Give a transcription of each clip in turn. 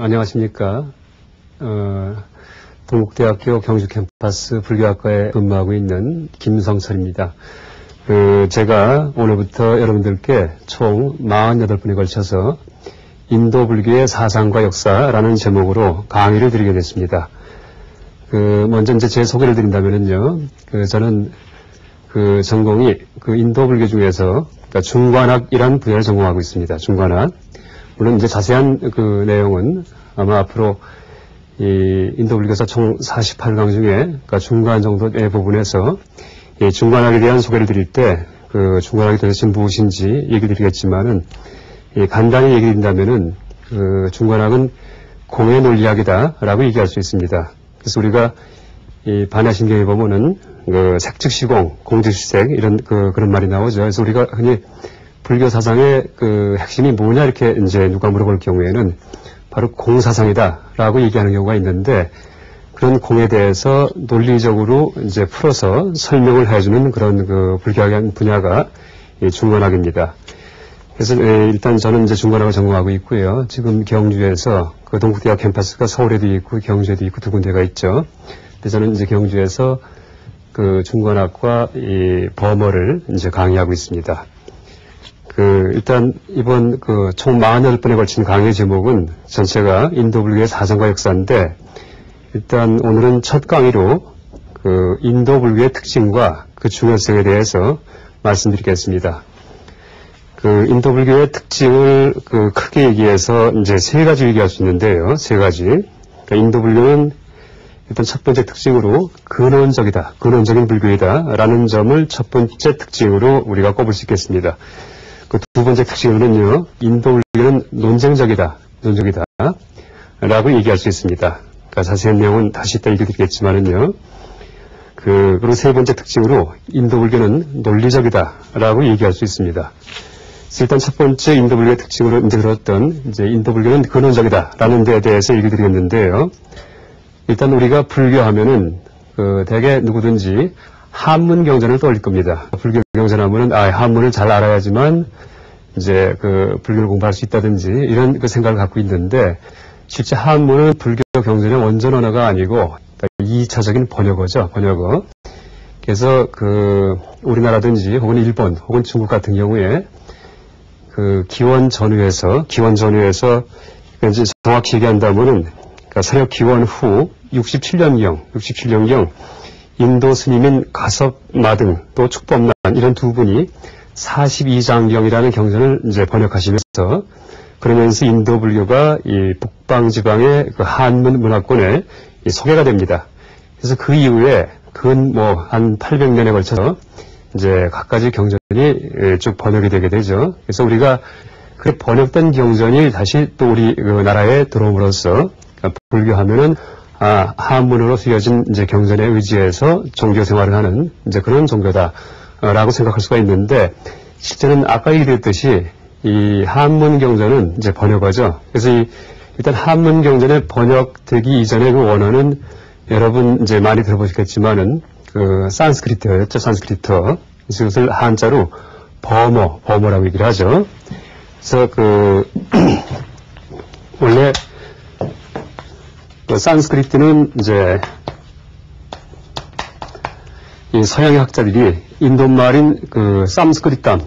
안녕하십니까. 동국대학교 경주 캠퍼스 불교학과에 근무하고 있는 김성철입니다. 제가 오늘부터 여러분들께 총 48번에 걸쳐서 인도 불교의 사상과 역사라는 제목으로 강의를 드리게 됐습니다. 먼저 이제 제 소개를 드린다면요. 저는 전공이 인도 불교 중에서 그러니까 중관학이라는 분야를 전공하고 있습니다. 중관학. 물론 이제 자세한 내용은 아마 앞으로 이 인도 불교사 총 48강 중에 그러니까 중간 정도의 부분에서 이 중관학에 대한 소개를 드릴 때 중관학이 도대체 무엇인지 얘기 드리겠지만은 간단히 얘기 드린다면은 중관학은 공의 논리학이다라고 얘기할 수 있습니다. 그래서 우리가 이 반야신경에 보면은 색즉시공, 공즉시색 이런 그런 말이 나오죠. 그래서 우리가 흔히 불교 사상의 핵심이 뭐냐 이렇게 이제 누가 물어볼 경우에는 바로 공사상이다라고 얘기하는 경우가 있는데 그런 공에 대해서 논리적으로 이제 풀어서 설명을 해주는 그런 불교학의 분야가 이 중관학입니다. 그래서 일단 저는 이제 중관학을 전공하고 있고요. 지금 경주에서 동국대학 캠퍼스가 서울에도 있고 경주에도 있고 두 군데가 있죠. 근데 저는 이제 경주에서 중관학과 이 범어를 이제 강의하고 있습니다. 일단 이번 총 48번에 걸친 강의 제목은 전체가 인도 불교의 사상과 역사인데 일단 오늘은 첫 강의로 인도 불교의 특징과 그 중요성에 대해서 말씀드리겠습니다. 인도 불교의 특징을 크게 얘기해서 이제 세 가지 얘기할 수 있는데요. 세 가지. 그러니까 인도 불교는 일단 첫 번째 특징으로 근원적이다, 근원적인 불교이다라는 점을 첫 번째 특징으로 우리가 꼽을 수 있겠습니다. 두 번째 특징으로는요, 인도 불교는 논쟁적이다, 라고 얘기할 수 있습니다. 그러니까 자세한 내용은 다시 또 얘기드리겠지만은요, 그리고 세 번째 특징으로 인도 불교는 논리적이다라고 얘기할 수 있습니다. 일단 첫 번째 인도 불교의 특징으로 이제 들었던 인도 불교는 근원적이다라는 데에 대해서 얘기 드렸는데요. 일단 우리가 불교하면은 대개 누구든지 한문 경전을 떠올릴 겁니다. 불교 경전하면은 한문을 잘 알아야지만 이제 불교를 공부할 수 있다든지 이런 생각을 갖고 있는데 실제 한문은 불교 경전의 원전 언어가 아니고 그러니까 2차적인 번역어죠. 번역어. 그래서 우리나라든지 혹은 일본 혹은 중국 같은 경우에 기원 전후에서 이제 정확히 얘기한다면은 그러니까 서역 기원 후 67년경 인도 스님인 가섭마등 또 축법난 이런 두 분이 42장경이라는 경전을 이제 번역하시면서 그러면서 인도 불교가 이 북방 지방의 한문 문화권에 소개가 됩니다. 그래서 그 이후에 한 800년에 걸쳐서 이제 각가지 경전이 쭉 번역이 되게 되죠. 그래서 우리가 그 번역된 경전이 다시 또 우리 나라에 들어옴으로써 그러니까 불교하면은 한문으로 쓰여진 이제 경전에 의지해서 종교 생활을 하는 이제 그런 종교다라고 생각할 수가 있는데 실제는 아까 얘기했듯이 이 한문 경전은 이제 번역어죠. 그래서 일단 한문 경전에 번역되기 이전의 그 원어는 여러분 이제 많이 들어보셨겠지만은 산스크리트어였죠. 산스크리트어. 그래서 이것을 한자로 범어라고 얘기를 하죠. 그래서 원래 산스크리트는 이제 이 서양의 학자들이 인도 말인 삼스크리탐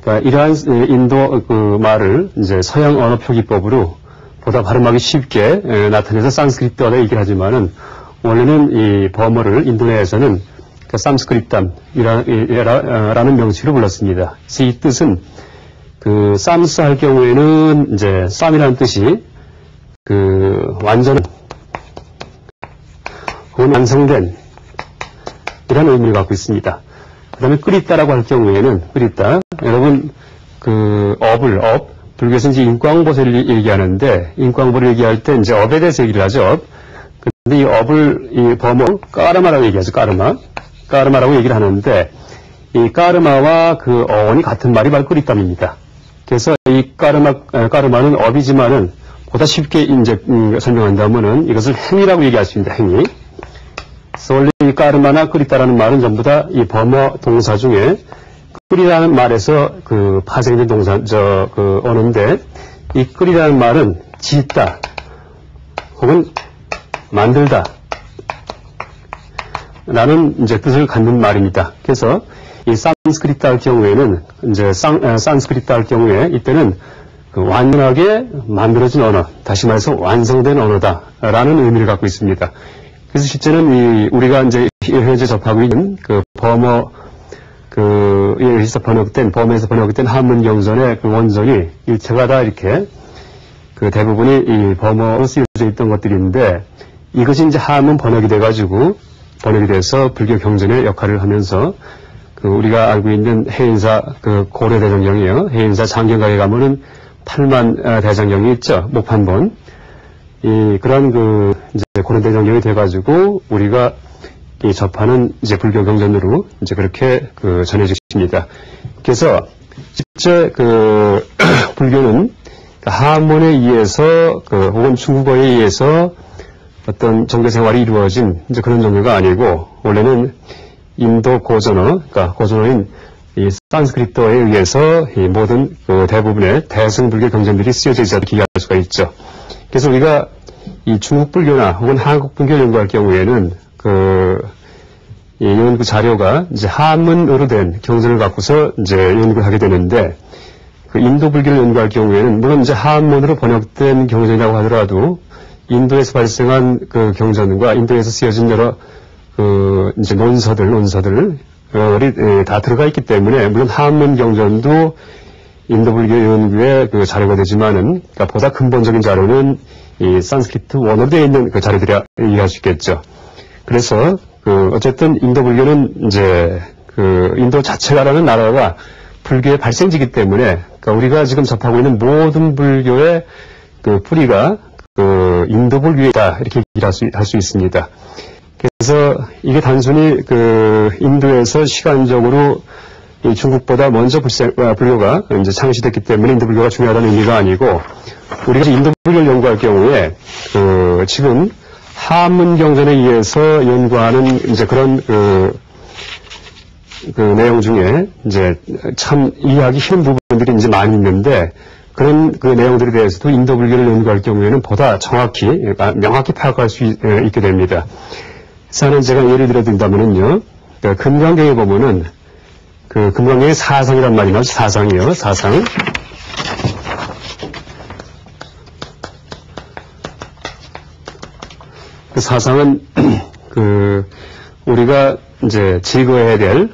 그러니까 이러한 인도 말을 이제 서양 언어 표기법으로 보다 발음하기 쉽게 나타내서 산스크리트어라 얘기를 하지만은 원래는 이 범어를 인도 내에서는 삼스크리탐이라는 명칭으로 불렀습니다. 그래서 이 뜻은 쌈스 할 경우에는 이제 쌈이라는 뜻이 완전 혹은 완성된 이런 의미를 갖고 있습니다. 그 다음에 끓이다라고 할 경우에는 끓이다 여러분 불교에서 이제 인광보살을 얘기하는데 인광보를 얘기할 때 이제 업에 대해서 얘기를 하죠. 근데 이 업을 이 범어 까르마라고 얘기하죠. 까르마라고 얘기를 하는데 이 까르마와 어원이 같은 말이 바로 끓이땀입니다. 그래서 이 까르마는 업이지만은 보다 쉽게 이제 설명한다면은 이것을 행위라고 얘기할 수 있습니다. 행위. 그래서 원래 이 까르마나 끓이다라는 말은 전부 다 이 범어 동사 중에 끓이라는 말에서 그 파생된 동사, 언어인데, 이 끓이라는 말은 짓다, 혹은 만들다, 라는 이제 뜻을 갖는 말입니다. 그래서 이 산스크리트 할 경우에는, 이제 산스크리트 할 경우에 이때는 그 완전하게 만들어진 언어, 다시 말해서 완성된 언어다라는 의미를 갖고 있습니다. 그래서 실제는 우리가 이제 현재 접하고 있는 그 여기서 범에서 번역된 한문 경전의 그 원전이 일체가 다 이렇게 그 대부분이 이 범어로 쓰여져 있던 것들인데, 이것이 이제 한문 번역이 돼서 불교 경전의 역할을 하면서 그 우리가 알고 있는 해인사 그 고려대정경이요. 해인사 장경각에 가면은 8만 대장경이 있죠. 목판본. 그런 그 이제 고려대정경이 돼가지고 우리가 이 접하는 이제 불교 경전으로 이제 그렇게 그 전해주십니다. 그래서 실제 그 불교는 한문에 의해서 혹은 중국어에 의해서 어떤 종교 생활이 이루어진 이제 그런 종교가 아니고, 원래는 인도 고전어, 그러니까 고전어인 이 산스크리트어에 의해서 이 모든 그 대부분의 대승불교 경전들이 쓰여져 있다고 기할 수가 있죠. 그래서 우리가 이 중국 불교나 혹은 한국 불교를 연구할 경우에는 이 연구 자료가 이제 한문으로 된 경전을 갖고서 이제 연구를 하게 되는데, 그 인도 불교를 연구할 경우에는 물론 이제 한문으로 번역된 경전이라고 하더라도 인도에서 발생한 그 경전과 인도에서 쓰여진 여러 그 이제 논서들이 다 들어가 있기 때문에, 물론 한문 경전도 인도 불교 연구의 그 자료가 되지만은, 그러니까 보다 근본적인 자료는 이 산스크리트 원어로 되어 있는 그 자료들이라 이해할 수 있겠죠. 그래서 어쨌든 인도 불교는 이제 인도 자체가라는 나라가 불교의 발생지이기 때문에, 그러니까 우리가 지금 접하고 있는 모든 불교의 그 뿌리가 인도 불교이다, 이렇게 할 수 있습니다. 그래서 이게 단순히 인도에서 시간적으로 이 중국보다 먼저 불교가 이제 창시됐기 때문에 인도 불교가 중요하다는 의미가 아니고, 우리가 인도 불교를 연구할 경우에 지금 한문 경전에 의해서 연구하는 이제 그런 내용 중에 이제 참 이해하기 힘든 부분들이 이제 많이 있는데, 그런 그 내용들에 대해서도 인도 불교를 연구할 경우에는 보다 정확히, 명확히 파악할 수 있게 됩니다. 그래서 제가 예를 들어 든다면은요, 금강경에 보면은 금강경에 사상이란 말이 나오죠. 사상이요, 사상. 그 사상은 우리가 이제 제거해야 될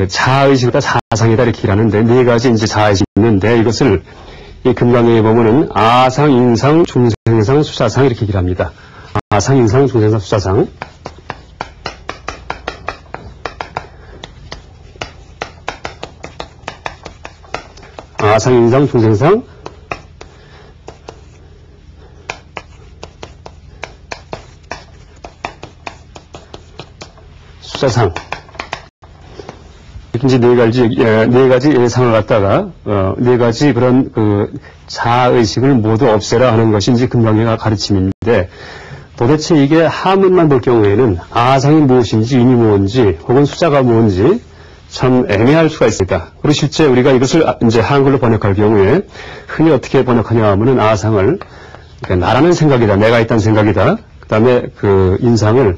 자아의식이다, 자상이다, 이렇게 일하는데, 네 가지 이제 자아의식이 있는데, 이것을 이 금강경에 보면은 아상, 인상, 중생상, 수사상 이렇게 일합니다. 아상, 인상, 중생상, 수사상. 아상, 인상, 중생상, 수사상. 이렇게 이제 네 가지 예상을 갖다가, 네 가지 그런 자아의식을 모두 없애라 하는 것이 이제 금강경의 가르침인데, 도대체 이게 한문만 볼 경우에는 아상이 무엇인지, 인이 뭔지, 혹은 수자가 뭔지 참 애매할 수가 있습니다. 그리고 실제 우리가 이것을 이제 한글로 번역할 경우에 흔히 어떻게 번역하냐 하면은 아상을, 그러니까 나라는 생각이다, 내가 있다는 생각이다. 그 다음에 인상을,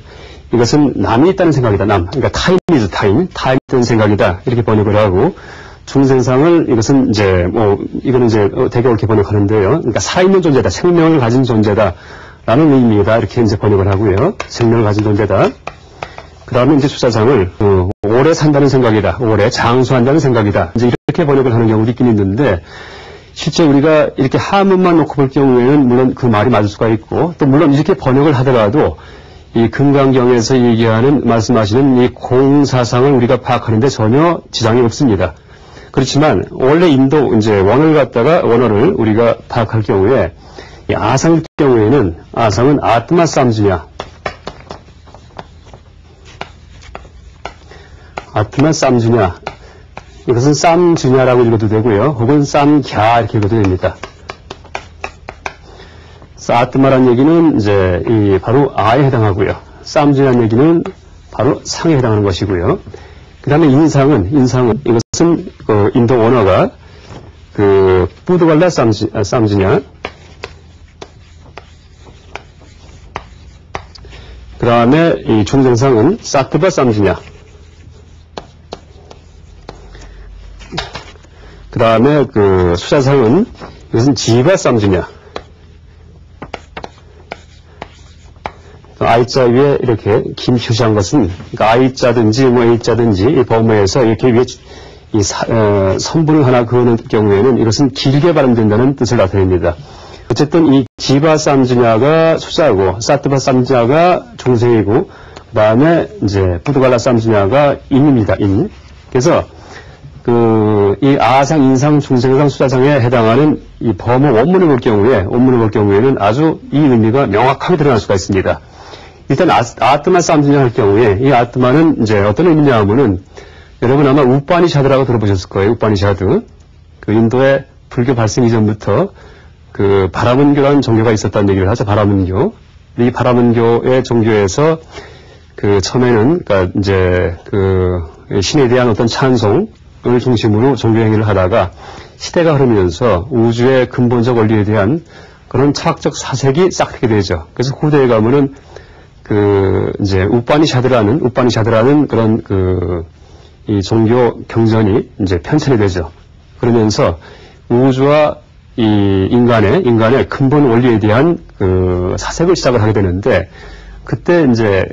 이것은 남이 있다는 생각이다, 남. 그러니까 타인이죠, 타인이 있다는 생각이다. 이렇게 번역을 하고, 중생상을 이것은 이제 이거는 이제 되게 옳게 번역하는데요. 그러니까 살아있는 존재다, 생명을 가진 존재다. 라는 의미다. 이렇게 이제 번역을 하고요. 생명을 가진 존재다. 그 다음에 이제 수사상을, 오래 산다는 생각이다. 오래 장수한다는 생각이다. 이제 이렇게 번역을 하는 경우도 있긴 있는데, 실제 우리가 이렇게 한문만 놓고 볼 경우에는 물론 그 말이 맞을 수가 있고, 또 물론 이렇게 번역을 하더라도, 이 금강경에서 말씀하시는 이 공사상을 우리가 파악하는데 전혀 지장이 없습니다. 그렇지만, 원래 인도, 이제 원어를 우리가 파악할 경우에, 이 아상일 경우에는, 아상은 아트마 쌈주냐. 아트마 쌈주냐. 이것은 쌈주냐라고 읽어도 되고요. 혹은 쌈갸 이렇게 읽어도 됩니다. 아트마란 얘기는 이제 바로 아에 해당하고요. 쌈주냐는 얘기는 바로 상에 해당하는 것이고요. 그 다음에 인상은 이것은 인도 원어가 뿌드갈라 쌈지냐. 그 다음에 이 중정상은 사트바 쌈지냐. 그 다음에 수자상은 이것은 지바 쌈지냐. I자 위에 이렇게 김 표시한 것은, 그러니까 I자든지 뭐 A자든지 이 범어에서 이렇게 위에 선분을 하나 그어놓은 경우에는 이것은 길게 발음된다는 뜻을 나타냅니다. 어쨌든 이 지바 쌈지냐가 수자고, 사트바 쌈지냐가 중생이고, 그 다음에 이제 뿌드갈라 쌈지냐가 인입니다, 인. 그래서 이 아상, 인상, 중생상, 수자상에 해당하는 이 범어 원문을 볼 경우에는 아주 이 의미가 명확하게 드러날 수가 있습니다. 일단 아트마 쌈지냐 할 경우에 이 아트마는 이제 어떤 의미냐 하면은 여러분 아마 우파니샤드라고 들어보셨을 거예요. 우파니샤드. 인도의 불교 발생 이전부터 바라문교라는 종교가 있었다는 얘기를 하죠. 바라문교. 이 바라문교의 종교에서 처음에는 그러니까 이제 신에 대한 어떤 찬송을 중심으로 종교 행위를 하다가 시대가 흐르면서 우주의 근본적 원리에 대한 그런 철학적 사색이 싹 트게 되죠. 그래서 후대에 가면은 이제 우파니샤드라는 그런 이 종교 경전이 이제 편찬이 되죠. 그러면서 우주와 이 인간의 근본 원리에 대한 사색을 시작을 하게 되는데, 그때 이제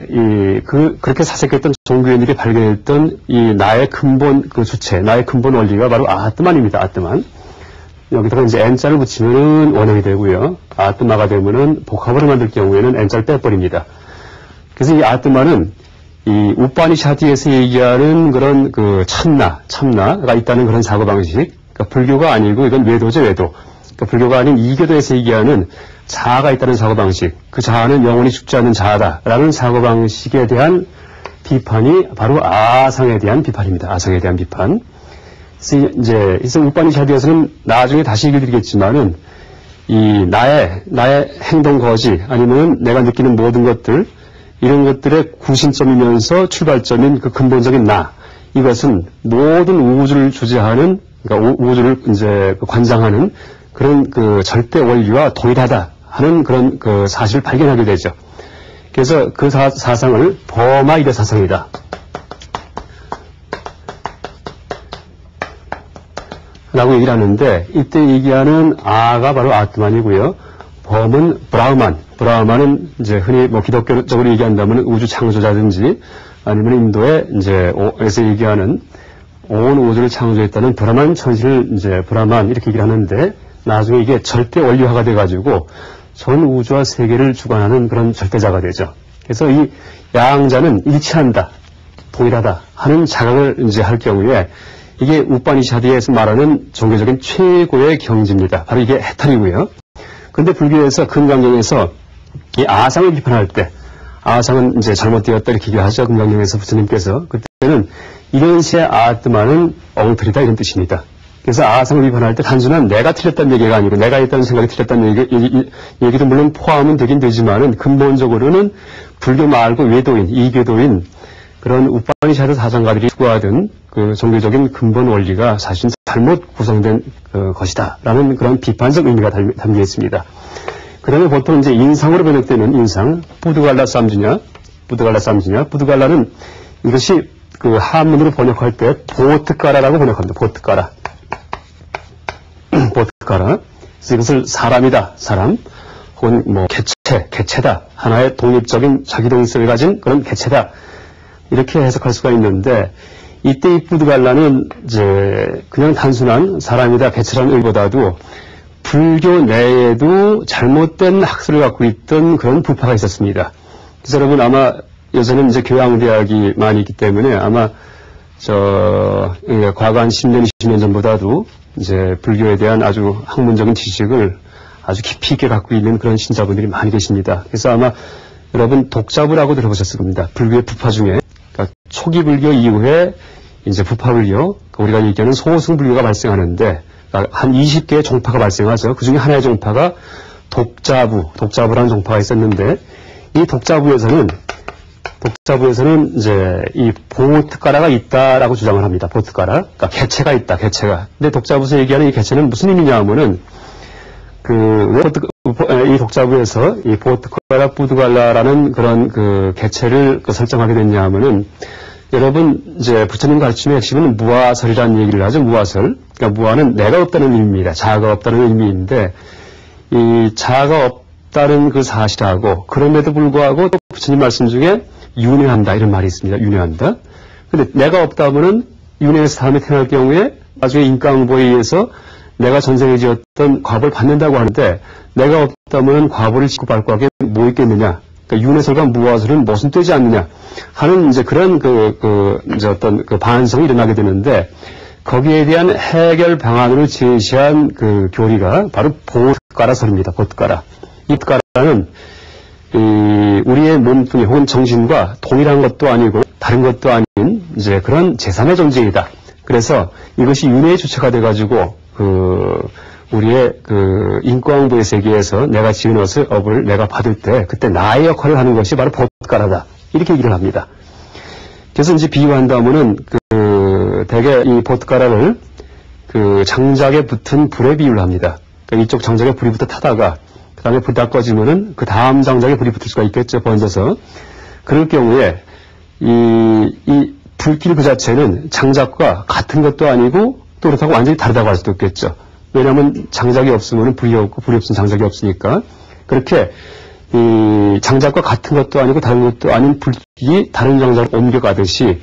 그렇게 사색했던 종교인들이 발견했던 이 나의 근본 주체, 나의 근본 원리가 바로 아트만입니다. 아트만. 여기다가 이제 N자를 붙이면은 원형이 되고요. 아트마가 되면은 복합으로 만들 경우에는 N자를 빼버립니다. 그래서 이 아트마는 이 우파니샤드에서 얘기하는 그런 참나가 있다는 그런 사고방식, 그러니까 불교가 아니고 이건 외도죠, 외도. 그러니까 불교가 아닌 이교도에서 얘기하는 자아가 있다는 사고방식, 그 자아는 영원히 죽지 않는 자아다라는 사고방식에 대한 비판이 바로 아상에 대한 비판입니다. 아상에 대한 비판. 그래서 이제 우파니샤드에서는 나중에 다시 얘기를 드리겠지만은 이 나의 행동 거지 아니면 내가 느끼는 모든 것들, 이런 것들의 구심점이면서 출발점인 그 근본적인 나, 이것은 모든 우주를 주재하는, 그러니까 우주를 이제 관장하는 그런 절대 원리와 동일하다 하는 그런 사실을 발견하게 되죠. 그래서 그 사상을 버마이다 사상이다 라고 얘기를 하는데, 이때 얘기하는 아가 바로 아트만이고요. 범은 브라흐만은 이제 흔히 뭐 기독교적으로 얘기한다면 우주 창조자든지 아니면 인도에 이제 에서 얘기하는 온 우주를 창조했다는 브라만 천신을 이제 브라만 이렇게 얘기를 하는데, 나중에 이게 절대 원리화가 돼가지고 전 우주와 세계를 주관하는 그런 절대자가 되죠. 그래서 이 양자는 일치한다, 동일하다 하는 자각을 이제 할 경우에 이게 우파니샤드에서 말하는 종교적인 최고의 경지입니다. 바로 이게 해탈이고요. 근데 불교에서 금강경에서 이 아상을 비판할 때, 아상은 이제 잘못되었다 이렇게 얘기하죠. 금강경에서 부처님께서. 그때는 이런 시의 아트마는 엉터리다 이런 뜻입니다. 그래서 아상을 비판할 때 단순한 내가 틀렸다는 얘기가 아니고 내가 했다는 생각이 틀렸다는 얘기도 물론 포함은 되긴 되지만은 근본적으로는 불교 말고 외도인, 이교도인 그런 우파니샤드 사상가들이 추구하던 그 종교적인 근본 원리가 사실 잘못 구성된 것이다라는 그런 비판적 의미가 담겨 있습니다. 그 다음에 보통 이제 인상으로 번역되는 인상, 뿌드갈라 쌈지냐, 뿌드갈라는 이것이 한문으로 번역할 때 보트가라라고 번역합니다. 보트가라. 그래서 이것을 사람이다, 사람, 혹은 뭐 개체다, 하나의 독립적인 자기동성을 가진 그런 개체다. 이렇게 해석할 수가 있는데, 이때 이 뿌드갈라는 이제 그냥 단순한 사람이다, 개체라는 의미보다도 불교 내에도 잘못된 학설을 갖고 있던 그런 부파가 있었습니다. 그래서 여러분 아마 요새는 이제 교양대학이 많이 있기 때문에 아마 과거 한 10년, 20년 전보다도 이제 불교에 대한 아주 학문적인 지식을 아주 깊이 있게 갖고 있는 그런 신자분들이 많이 계십니다. 그래서 아마 여러분 독자부라고 들어보셨을 겁니다. 불교의 부파 중에. 그러니까 초기 불교 이후에 이제 부파 불교, 우리가 얘기하는 소승 불교가 발생하는데, 그러니까 한 20개의 종파가 발생하죠. 그 중에 하나의 종파가 독자부라는 종파가 있었는데, 이 독자부에서는 독자부에서는 이제 이 보트가라가 있다라고 주장을 합니다. 보트가라. 그러니까 개체가 있다, 개체가. 근데 독자부에서 얘기하는 이 개체는 무슨 의미냐 하면은 이 독자부에서 이 보트가라 부두갈라라는 그런 그 개체를 설정하게 됐냐 하면은 여러분 이제 부처님 가르침의 핵심은 무아설이라는 얘기를 하죠. 무아설. 그러니까 무아는 내가 없다는 의미입니다. 자아가 없다는 의미인데 이 자아가 없다는 그 사실하고 그럼에도 불구하고 또 부처님 말씀 중에 윤회한다 이런 말이 있습니다. 윤회한다. 근데 내가 없다면은 윤회에서 다음에 태어날 경우에 나중에 인과응보에 의해서 내가 전생에 지었던 과보를 받는다고 하는데 내가 없다면은 과보를 짓고 밟고 하게 뭐 있겠느냐. 그러니까 윤회설과 무아설은 무슨 되지 않느냐 하는 이제 그런 이제 어떤 그 반성이 일어나게 되는데 거기에 대한 해결 방안을 제시한 그 교리가 바로 보트가라설입니다. 보트가라. 이 보트가라는 우리의 몸뚱이 혹은 정신과 동일한 것도 아니고 다른 것도 아닌 이제 그런 제3의 존재이다. 그래서 이것이 윤회의 주체가 돼가지고 우리의 인과응보의 세계에서 내가 지은 업을 내가 받을 때 그때 나의 역할을 하는 것이 바로 보트가라다. 이렇게 얘기를 합니다. 그래서 이제 비유한다면은 대개 이 보트가라를 장작에 붙은 불에 비유를 합니다. 그러니까 이쪽 장작에 불이 붙어 타다가 그 다음에 불이 다 꺼지면은 그 다음 장작에 불이 붙을 수가 있겠죠. 번져서. 그럴 경우에 이 불길 그 자체는 장작과 같은 것도 아니고 또 그렇다고 완전히 다르다고 할 수도 있겠죠. 왜냐하면 장작이 없으면 불이 없고 불이 없으면 장작이 없으니까. 그렇게 이 장작과 같은 것도 아니고 다른 것도 아닌 불길이 다른 장작으로 옮겨가듯이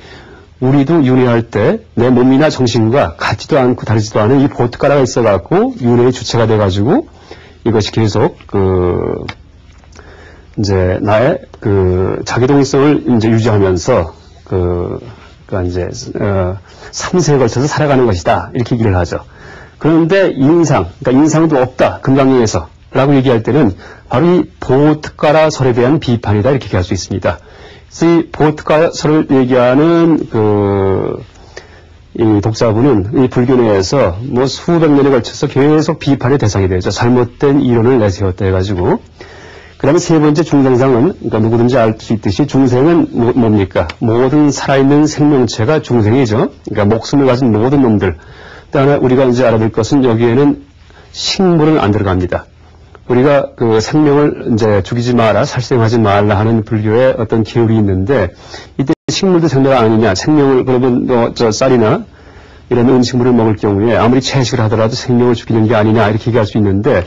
우리도 윤회할 때 내 몸이나 정신과 같지도 않고 다르지도 않은 이 보트가라가 있어갖고 윤회의 주체가 돼가지고 이것이 계속 이제 나의 자기동성을 이제 유지하면서 그러니까 이제 3세에 걸쳐서 살아가는 것이다 이렇게 얘기를 하죠. 그런데 그러니까 인상도 없다 금강경에서 라고 얘기할 때는 바로 이 보트가라설에 대한 비판이다 이렇게 얘기할 수 있습니다. 그래서 이 보트가라설을 얘기하는 이 독자부는 이 불교 내에서 뭐 수백 년에 걸쳐서 계속 비판의 대상이 되죠. 잘못된 이론을 내세웠다 해가지고. 그 다음에 세 번째 중생상은, 그러니까 누구든지 알 수 있듯이 중생은 뭡니까? 모든 살아있는 생명체가 중생이죠. 그러니까 목숨을 가진 모든 놈들. 또 하나 우리가 이제 알아볼 것은 여기에는 식물은 안 들어갑니다. 우리가 생명을 이제 죽이지 마라, 살생하지 말라 하는 불교의 어떤 기울이 있는데, 이때 식물도 생명 아니냐, 생명을, 그러면 쌀이나 이런 음식물을 먹을 경우에 아무리 채식을 하더라도 생명을 죽이는 게 아니냐, 이렇게 얘기할 수 있는데,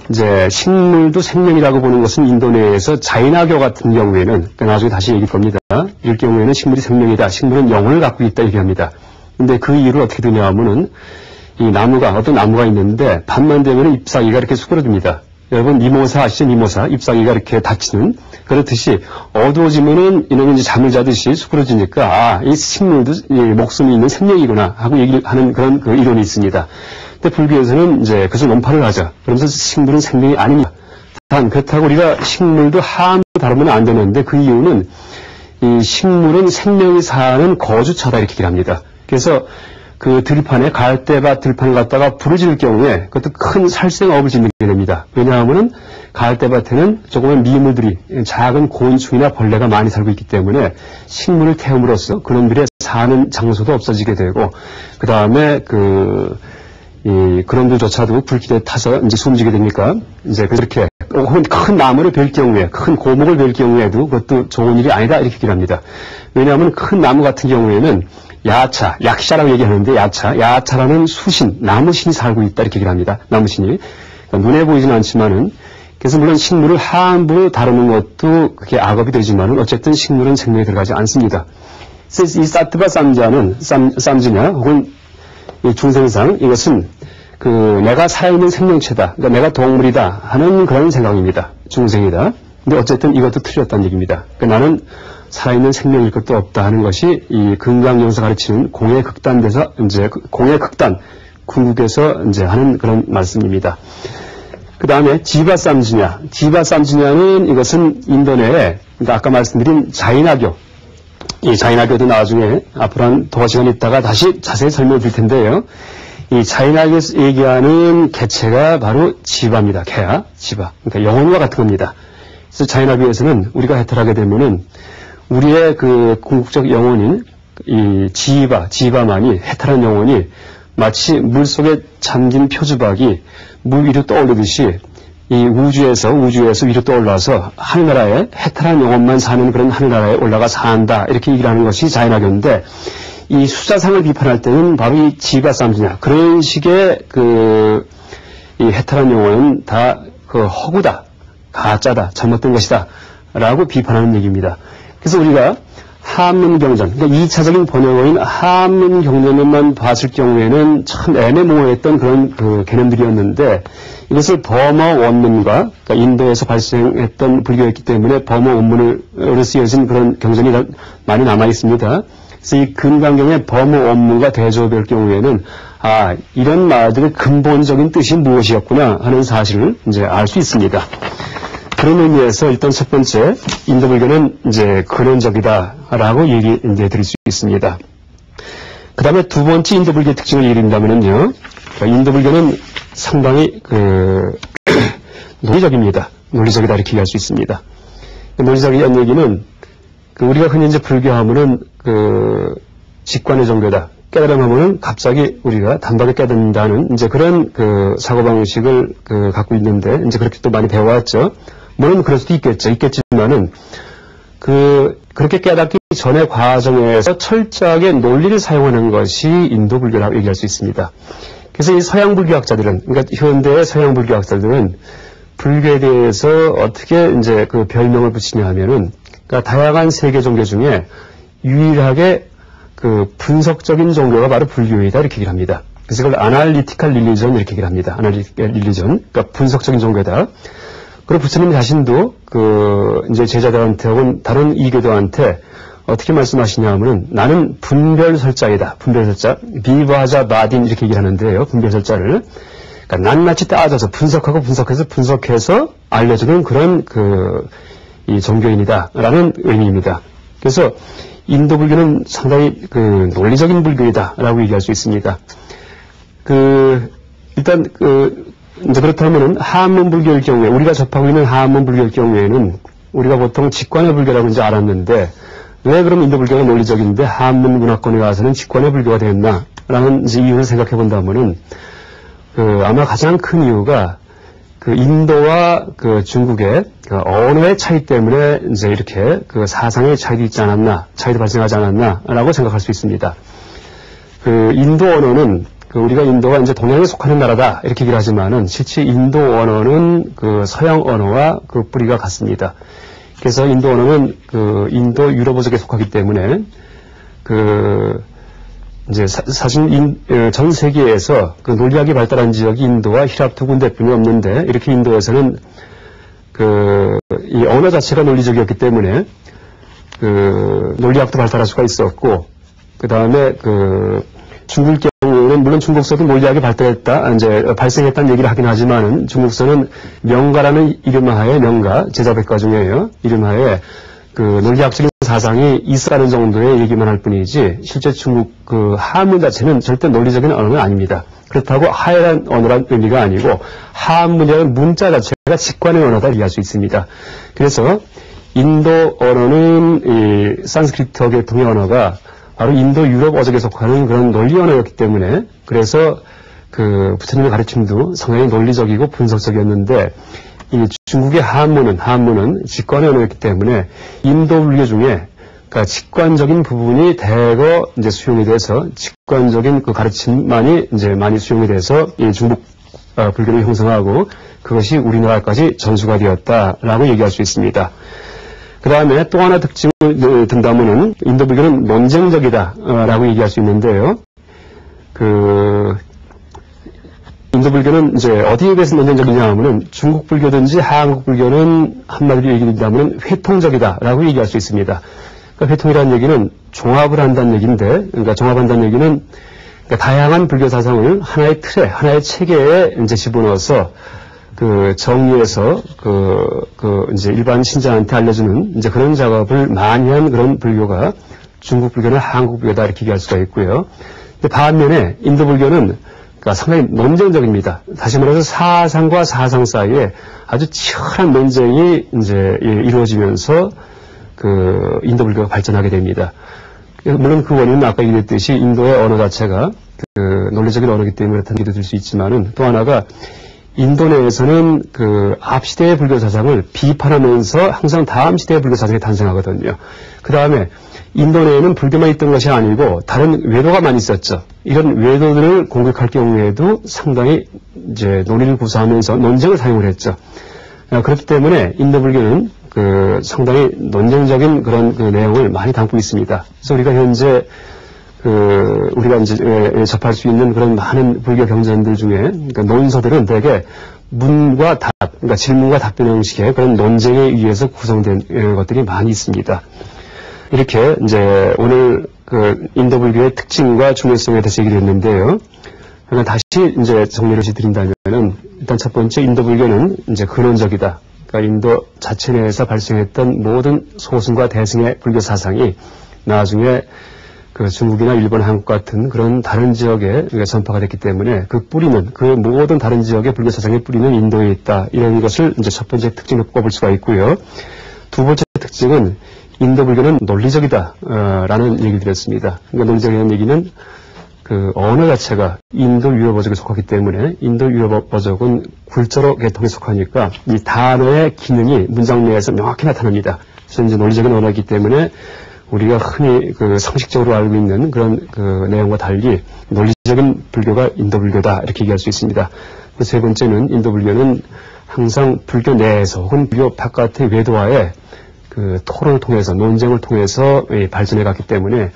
이제 식물도 생명이라고 보는 것은 인도 내에서 자이나교 같은 경우에는, 그러니까 나중에 다시 얘기할 겁니다. 이럴 경우에는 식물이 생명이다, 식물은 영혼을 갖고 있다, 이렇게 합니다. 근데 그 이유를 어떻게 드냐 하면은, 이 어떤 나무가 있는데, 밤만 되면 잎사귀가 이렇게 수그러집니다. 여러분, 미모사 아시죠? 미모사. 잎사귀가 이렇게 닫히는. 그렇듯이, 어두워지면은 이놈이 이제 잠을 자듯이 수그러지니까, 이 식물도 목숨이 있는 생명이구나, 하고 얘기를 하는 그런 이론이 있습니다. 근데 불교에서는 이제 그것을 논파를 하죠. 그러면서 식물은 생명이 아닙니다. 단, 그렇다고 우리가 식물도 함부로 다루면 안 되는데, 그 이유는, 이 식물은 생명이 사는 거주처다, 이렇게 얘기를 합니다. 그래서, 갈대밭 들판을 갖다가 불을 지를 경우에 그것도 큰 살생업을 짓는 게 됩니다. 왜냐하면은 갈대밭에는 조그만 미물들이 작은 곤충이나 벌레가 많이 살고 있기 때문에 식물을 태움으로써 그놈들의 사는 장소도 없어지게 되고 그 다음에 그놈들조차도 불길에 타서 이제 숨지게 되니까 이제 그렇게 혹은 큰 나무를 벨 경우에 큰 고목을 벨 경우에도 그것도 좋은 일이 아니다 이렇게 얘기를 합니다. 왜냐하면 큰 나무 같은 경우에는 약샤라고 얘기하는데 야차라는 수신, 나무신이 살고 있다 이렇게 얘기를 합니다. 나무신이. 그러니까 눈에 보이지는 않지만은 그래서 물론 식물을 함부로 다루는 것도 그게 악업이 되지만은 어쨌든 식물은 생명에 들어가지 않습니다. 그래서 이 사트바 쌈지냐 혹은 이 중생상 이것은 내가 살아있는 생명체다. 그러니까 내가 동물이다 하는 그런 생각입니다. 중생이다. 근데 어쨌든 이것도 틀렸다는 얘기입니다. 그러니까 나는 살아있는 생명일 것도 없다 하는 것이 이 금강경에서 가르치는 공의 극단에서 이제 공의 극단 궁극에서 이제 하는 그런 말씀입니다. 그 다음에 지바삼지냐는 이것은 인도 내에 그러니까 아까 말씀드린 자이나교 이 자이나교도 나중에 앞으로 한 더 시간 있다가 다시 자세히 설명을 드릴 텐데요. 이 자이나교에서 얘기하는 개체가 바로 지바입니다. 개야, 지바. 그러니까 영혼과 같은 겁니다. 그래서 자이나교에서는 우리가 해탈하게 되면은 우리의 그 궁극적 영혼인 이 지바만이 해탈한 영혼이 마치 물 속에 잠긴 표주박이 물 위로 떠오르듯이 이 우주에서 위로 떠올라서 하늘나라에 해탈한 영혼만 사는 그런 하늘나라에 올라가 산다 이렇게 얘기를 하는 것이 자연학인데 이 수자상을 비판할 때는 바로 이 지바쌈지냐 그런 식의 이 해탈한 영혼은 다 그 허구다, 가짜다, 잘못된 것이다 라고 비판하는 얘기입니다. 그래서 우리가 한문경전, 그러니까 2차적인 번역어인 한문경전만 봤을 경우에는 참 애매모호했던 그런 그 개념들이었는데 이것을 버머 원문과 그러니까 인도에서 발생했던 불교였기 때문에 버머 원문으로 쓰여진 그런 경전이 많이 남아 있습니다. 그래서 이 금강경의 버머 원문과 대조될 경우에는 이런 말들의 근본적인 뜻이 무엇이었구나 하는 사실을 이제 알 수 있습니다. 그런 의미에서 일단 첫 번째 인도 불교는 이제 근원적이다라고 얘기 이제 드릴 수 있습니다. 그 다음에 두 번째 인도 불교의 특징을 얘기한다면요, 인도 불교는 상당히 논리적입니다. 논리적이다 이렇게 얘기할 수 있습니다. 논리적이라는 얘기는 우리가 흔히 이제 불교하면은 직관의 종교다. 깨달음하면은 갑자기 우리가 단박에 깨닫는다는 이제 그런 사고방식을 갖고 있는데 이제 그렇게 또 많이 배워왔죠. 물론 그럴 수도 있겠지만은 그렇게 깨닫기 전의 과정에서 철저하게 논리를 사용하는 것이 인도 불교라고 얘기할 수 있습니다. 그래서 이 서양 불교학자들은, 그러니까 현대의 서양 불교학자들은 불교에 대해서 어떻게 이제 그 별명을 붙이냐 하면은, 그러니까 다양한 세계 종교 중에 유일하게 분석적인 종교가 바로 불교이다 이렇게 얘기를 합니다. 그래서 그걸 아날리티컬 릴리전 이렇게 얘기를 합니다. 아날리티컬 릴리전, 그러니까 분석적인 종교다. 그리고 부처님 자신도 이제 제자들한테 혹은 다른 이교도한테 어떻게 말씀하시냐 하면은 나는 분별설자이다. 분별설자. 비바자 바딘 이렇게 얘기를 하는데요. 분별설자를. 그러니까 낱낱이 따져서 분석해서 알려주는 그런 이 종교인이다. 라는 의미입니다. 그래서 인도 불교는 상당히 논리적인 불교이다. 라고 얘기할 수 있습니다. 일단 이제 그렇다면은 한문 불교일 경우에 우리가 접하고 있는 한문 불교일 경우에는 우리가 보통 직관의 불교라고 이제 알았는데 왜 그럼 인도 불교가 논리적인데 한문 문화권에 와서는 직관의 불교가 됐나라는 이제 이유를 생각해 본다면은 아마 가장 큰 이유가 인도와 중국의 언어의 차이 때문에 이제 이렇게 사상의 차이도 있지 않았나, 차이도 발생하지 않았나라고 생각할 수 있습니다. 인도 언어는 우리가 인도가 이제 동양에 속하는 나라다 이렇게 얘기를 하지만은 실제 인도 언어는 서양 언어와 뿌리가 같습니다. 그래서 인도 언어는 인도 유럽어족에 속하기 때문에 이제 사실 전 세계에서 논리학이 발달한 지역이 인도와 히랍 두 군데뿐이 없는데 이렇게 인도에서는 이 언어 자체가 논리적이었기 때문에 논리학도 발달할 수가 있었고 그 다음에 중국 경우에는 물론 중국서도 논리학이 발생했다는 얘기를 하긴 하지만은 중국서는 명가라는 이름하에 제자백과 중에요. 이름하에 논리학적인 사상이 있어가는 정도의 얘기만 할 뿐이지 실제 중국 한문 자체는 절대 논리적인 언어는 아닙니다. 그렇다고 하얀 언어란 의미가 아니고 한문이라는 문자 자체가 직관의 언어다 이해할 수 있습니다. 그래서 인도 언어는 이 산스크리트 계통의 언어가 바로 인도 유럽 어족에 속하는 그런 논리 언어였기 때문에 그래서 부처님의 가르침도 상당히 논리적이고 분석적이었는데 이 중국의 한문은 직관의 언어였기 때문에 인도 불교 중에 그러니까 직관적인 부분이 대거 이제 수용이 돼서 직관적인 가르침만이 이제 많이 수용이 돼서 이 중국 불교를 형성하고 그것이 우리나라까지 전수가 되었다라고 얘기할 수 있습니다. 그 다음에 또 하나 특징을 든다면은 인도 불교는 논쟁적이다라고 얘기할 수 있는데요. 인도 불교는 이제 어디에 대해서 논쟁적이냐 하면은 중국 불교든지 한국 불교는 한마디로 얘기한다면 회통적이다라고 얘기할 수 있습니다. 그러니까 회통이라는 얘기는 종합을 한다는 얘기인데, 그러니까 종합한다는 얘기는 그러니까 다양한 불교 사상을 하나의 틀에, 하나의 체계에 이제 집어넣어서 정리해서 이제 일반 신자한테 알려주는 이제 그런 작업을 많이 한 그런 불교가 중국 불교는 한국 불교다 이렇게 얘기할 수가 있고요. 근데 반면에 인도 불교는 그러니까 상당히 논쟁적입니다. 다시 말해서 사상과 사상 사이에 아주 치열한 논쟁이 이제 이루어지면서 그 인도 불교가 발전하게 됩니다. 물론 그 원인은 아까 얘기했듯이 인도의 언어 자체가 그 논리적인 언어이기 때문에 그렇다는 얘기도 들 수 있지만은 또 하나가 인도 내에서는 그 앞 시대의 불교 사상을 비판하면서 항상 다음 시대의 불교 사상이 탄생하거든요. 그 다음에 인도 내에는 불교만 있던 것이 아니고 다른 외도가 많이 있었죠. 이런 외도들을 공격할 경우에도 상당히 이제 논리를 구사하면서 논쟁을 사용을 했죠. 그렇기 때문에 인도 불교는 그 상당히 논쟁적인 그런 그 내용을 많이 담고 있습니다. 그래서 우리가 현재 그 우리가 이제 접할 수 있는 그런 많은 불교 경전들 중에 그러니까 논서들은 대개 문과 답, 그러니까 질문과 답변 형식의 그런 논쟁에 의해서 구성된 것들이 많이 있습니다. 이렇게 이제 오늘 그 인도 불교의 특징과 중요성에 대해서 얘기를 했는데요. 그러니까 다시 이제 정리를 드린다면은 일단 첫 번째 인도 불교는 이제 근원적이다. 그러니까 인도 자체 내에서 발생했던 모든 소승과 대승의 불교 사상이 나중에 그 중국이나 일본, 한국 같은 그런 다른 지역에 전파가 됐기 때문에 그 뿌리는 그 모든 다른 지역의 불교 사상의 뿌리는 인도에 있다. 이런 것을 이제 첫 번째 특징으로 꼽을 수가 있고요. 두 번째 특징은 인도 불교는 논리적이다. 라는 얘기를 드렸습니다. 그러니까 논리적이라는 얘기는 그 언어 자체가 인도 유럽어족에 속하기 때문에 인도 유럽어족은 굴절어 계통에 속하니까 이 단어의 기능이 문장 내에서 명확히 나타납니다. 그래서 이제 논리적인 언어이기 때문에 우리가 흔히 그 상식적으로 알고 있는 그런 그 내용과 달리 논리적인 불교가 인도 불교다 이렇게 얘기할 수 있습니다. 세 번째는 인도 불교는 항상 불교 내에서 혹은 불교 바깥의 외도와의 그 토론을 통해서 논쟁을 통해서 발전해 갔기 때문에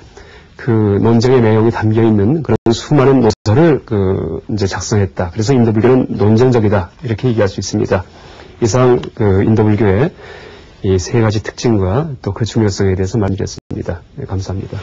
그 논쟁의 내용이 담겨 있는 그런 수많은 노서를 그 이제 작성했다. 그래서 인도 불교는 논쟁적이다 이렇게 얘기할 수 있습니다. 이상 그 인도 불교의 이 세 가지 특징과 또 그 중요성에 대해서 말씀드렸습니다. 네, 감사합니다.